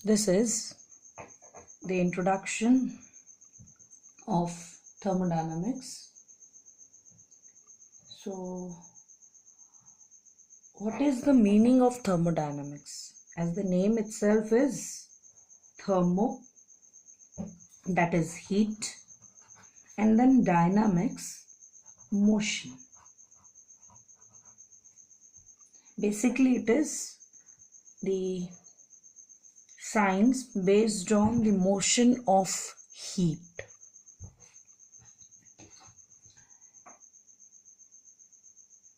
This is the introduction of thermodynamics. So, what is the meaning of thermodynamics? As the name itself is thermo, that is heat, and then dynamics, motion. Basically, it is the science based on the motion of heat.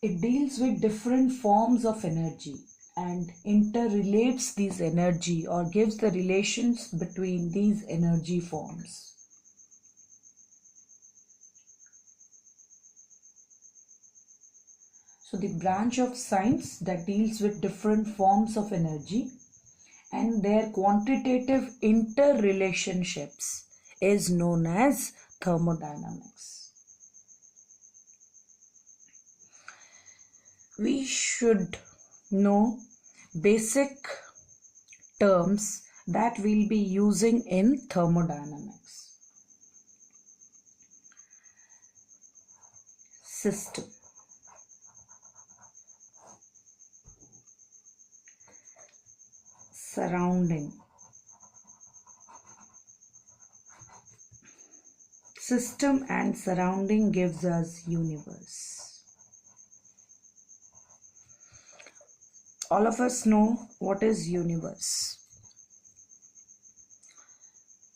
It deals with different forms of energy and interrelates these energy or gives the relations between these energy forms. So the branch of science that deals with different forms of energy and their quantitative interrelationships is known as thermodynamics. We should know basic terms that we'll be using in thermodynamics. System. Surrounding. System and surrounding gives us universe. All of us know what is universe.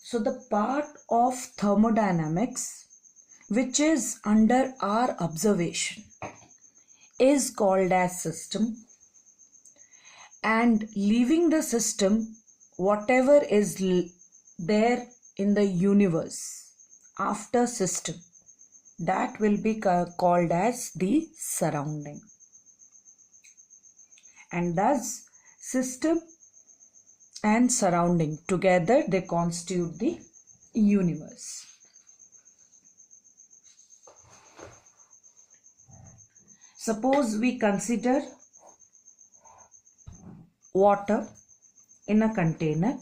So the part of thermodynamics which is under our observation is called as system, and leaving the system, whatever is there in the universe after system, that will be called as the surrounding. And thus system and surrounding together they constitute the universe. Suppose we consider water in a container.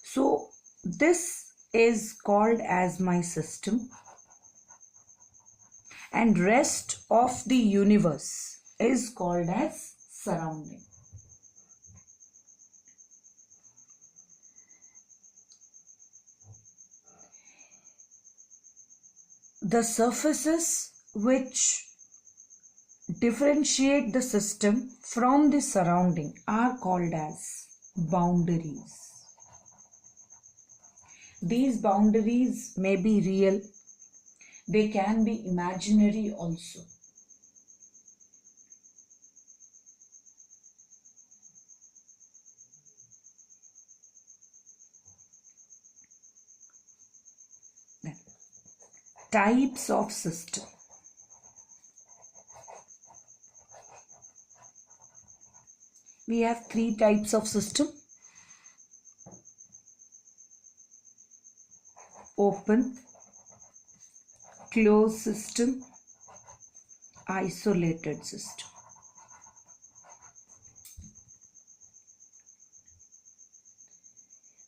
So this is called as my system, and rest of the universe is called as surrounding. The surfaces which differentiate the system from the surrounding are called as boundaries. These boundaries may be real, they can be imaginary also. Types of system. We have three types of system: open, closed system, isolated system.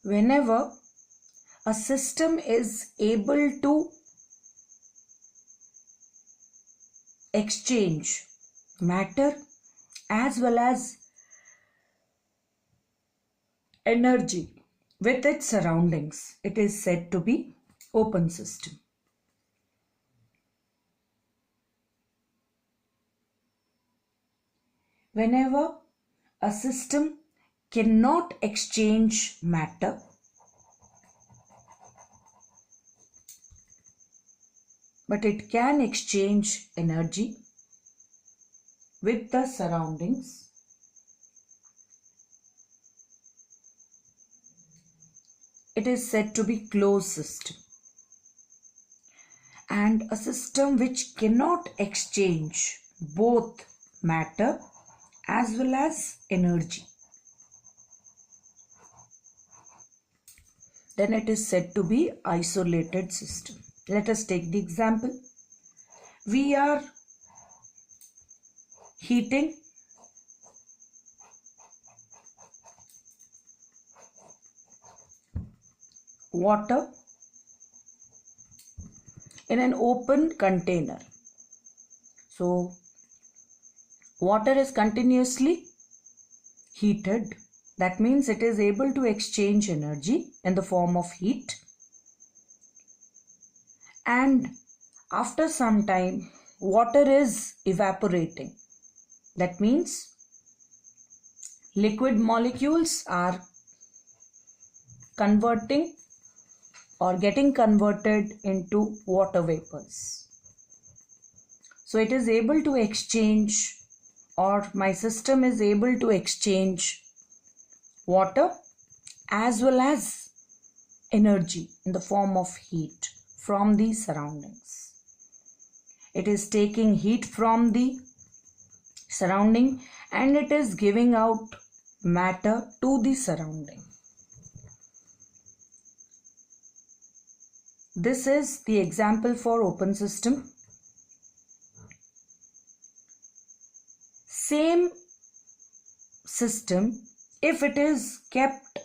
Whenever a system is able to exchange matter as well as energy with its surroundings, it is said to be open system. Whenever a system cannot exchange matter, but it can exchange energy with the surroundings, it is said to be closed system. And a system which cannot exchange both matter as well as energy, then it is said to be isolated system. Let us take the example. We are heating water in an open container. So water is continuously heated. That means it is able to exchange energy in the form of heat. And after some time, water is evaporating. That means liquid molecules are converting or getting converted into water vapors. So it is able to exchange, or my system is able to exchange water as well as energy in the form of heat from the surroundings. It is taking heat from the surrounding and it is giving out matter to the surrounding. This is the example for open system. Same system, if it is kept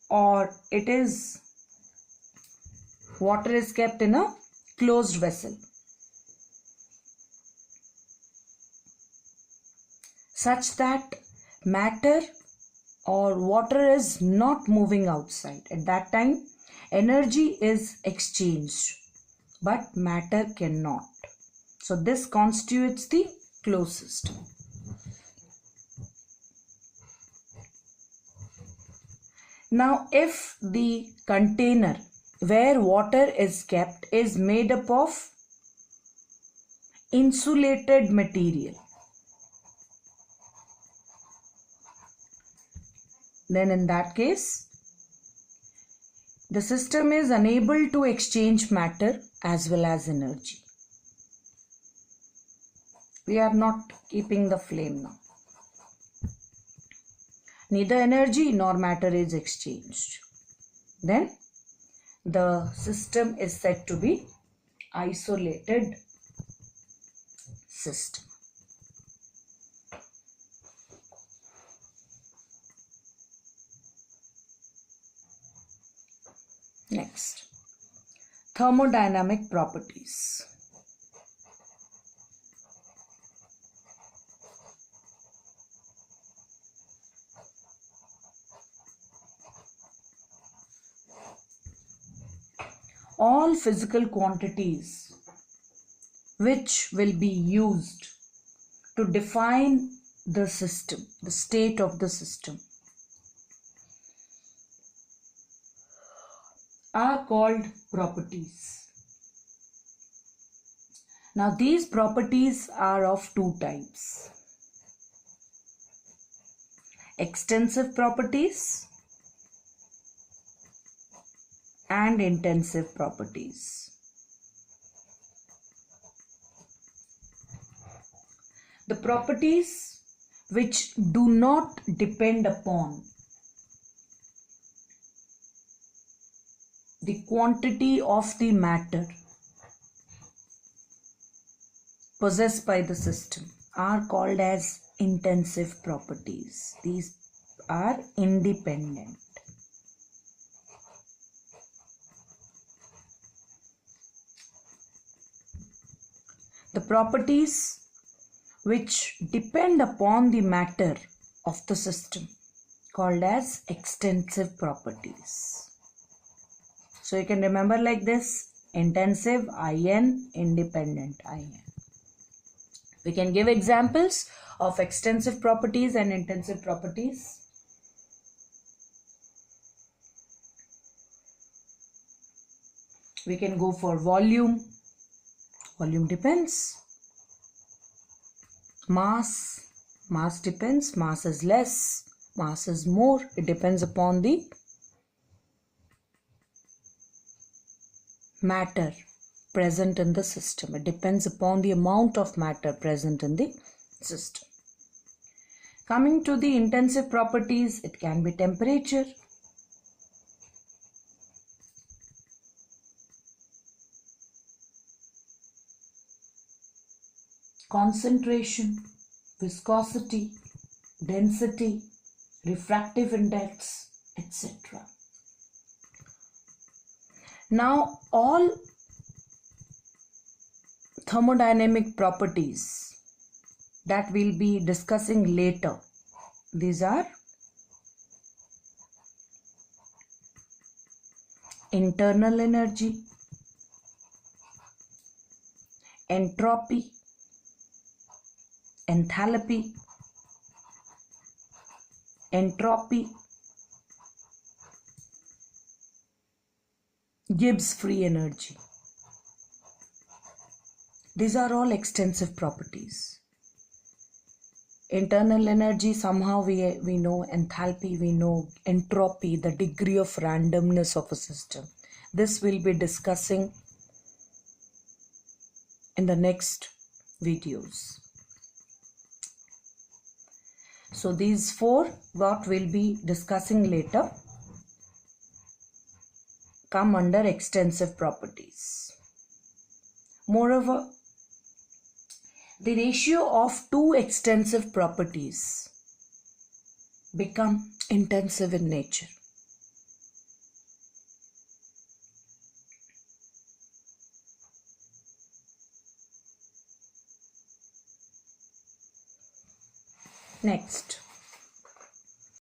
or water is kept in a closed vessel, such that matter or water is not moving outside. At that time, energy is exchanged, but matter cannot. So this constitutes the closed system. Now, if the container where water is kept is made up of insulated material, then in that case, the system is unable to exchange matter as well as energy. We are not keeping the flame now. Neither energy nor matter is exchanged. Then the system is said to be isolated system. Next, thermodynamic properties. All physical quantities which will be used to define the system, the state of the system, are called properties. Now these properties are of two types: extensive properties and intensive properties. The properties which do not depend upon the quantity of the matter possessed by the system are called as intensive properties. These are independent. The properties which depend upon the matter of the system called as extensive properties. So you can remember like this: intensive IN, independent IN. We can give examples of extensive properties and intensive properties. We can go for volume. Volume depends. Mass. Mass depends. Mass is less. Mass is more. It depends upon the matter present in the system. It depends upon the amount of matter present in the system. Coming to the intensive properties, it can be temperature, concentration, viscosity, density, refractive index, etc. Now all thermodynamic properties that we'll be discussing later, these are internal energy, entropy, enthalpy, entropy, Gibbs free energy. These are all extensive properties. Internal energy, somehow we know, enthalpy we know, entropy, the degree of randomness of a system. This we'll be discussing in the next videos. So these four, what we'll be discussing later, come under extensive properties. Moreover, the ratio of two extensive properties become intensive in nature. Next,